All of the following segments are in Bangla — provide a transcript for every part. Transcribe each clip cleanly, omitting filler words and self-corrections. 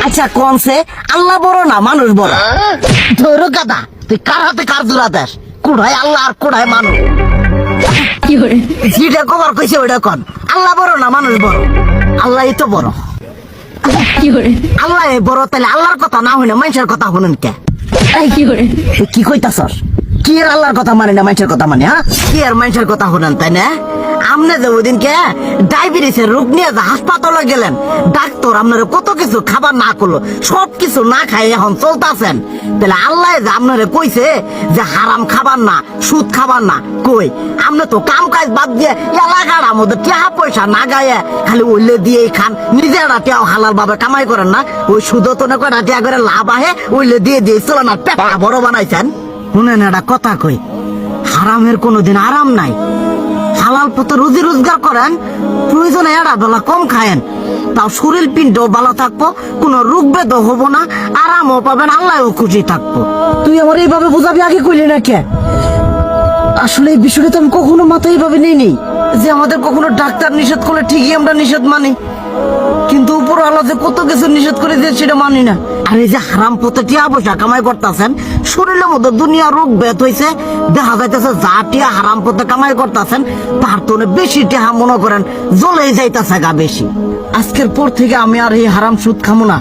আচ্ছা কনসে আল্লাহ বড় না মানুষ বড়? ধরো গাদা, তুই কার হাতে কার জোড়া দেশ? কোড়ায় আল্লাহ আর কোড়ায় মানুষ। যেটা কবার কইছে ওইটা কন। আল্লাহ বড় না মানুষ বড়? আল্লাহ তো বড়। আল্লাহ বড়, তাহলে আল্লাহর কথা না হইনা মানুষের কথা শুনেন কে? কি কইতাছস? কি আর আল্লাহর কথা মানে না মানুষের কথা মানে? হ্যাঁ, কি আর মানুষের কথা শুনেন, তাই না? আমনে যে ওই দিনকে ডায়াবেটিসের রোগ নিয়ে যে হাসপাতালে গেলেন, ডাক্তার আপনারা কত কিছু খাবার না করলো, সব কিছু না খাই এখন চলতেছেন। তাহলে আল্লাহ যে আপনারা কইছে যে হারাম খাবার না, সুদ খাবার না, কই আপনি তো কাম কাজ বাদ দিয়ে এলাকার আমাদের টাকা পয়সা না গায়ে খালি ওইলে দিয়েই খান। নিজেরা টেও হালাল ভাবে কামাই করেন না, ওই সুদ তো না করে টেয়া করে লাভ আহে ওইলে দিয়ে দিয়ে চলেন আর পেটা বড় বানাইছেন। শুনেন একটা কথা কই, হারামের কোনোদিন আরাম নাই। হালাল পথে রুজি রোজগার করেন, প্রয়োজনে এরা বেলা কম খায়েন, তাও শরীর পিণ্ডও ভালো থাকবো, কোনো রোগ বেদও হবো না, আরামও পাবেন, আল্লাহও খুশি থাকবো। তুই আমার এইভাবে বুঝাবি আগে কইলি না কে? আসলে এই বিষয়টা তো আমি কখনো মাথায় এইভাবে নেই যে আমাদের কখনো ডাক্তার নিষেধ করলে ঠিকই আমরা নিষেধ মানি, কিন্তু উপর আল্লাহ যে কত কিছু নিষেধ করে দিয়ে সেটা মানি না। আর এই যে হারাম পথে টিয়া পয়সা কামাই করতেছেন, শরীরের মধ্যে দুনিয়া রোগ ব্যাধ হয়েছে, দেখা যাইতেছে যা টিয়া হারাম পথে কামাই করতেছেন তার তো বেশি টিয়া মনে করেন জ্বলেই যাইতেছে গা বেশি। আজকের পর থেকে আমি আর এই হারাম সুদ খামো না,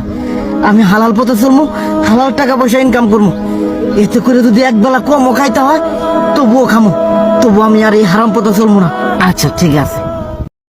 আমি হালাল পথে চলবো, হালাল টাকা পয়সা ইনকাম করবো। এতে করে যদি একবেলা কমও খাইতে হয় তবুও খামো, তবু আমি আর এই হারাম পথে চলবো না। আচ্ছা ঠিক আছে।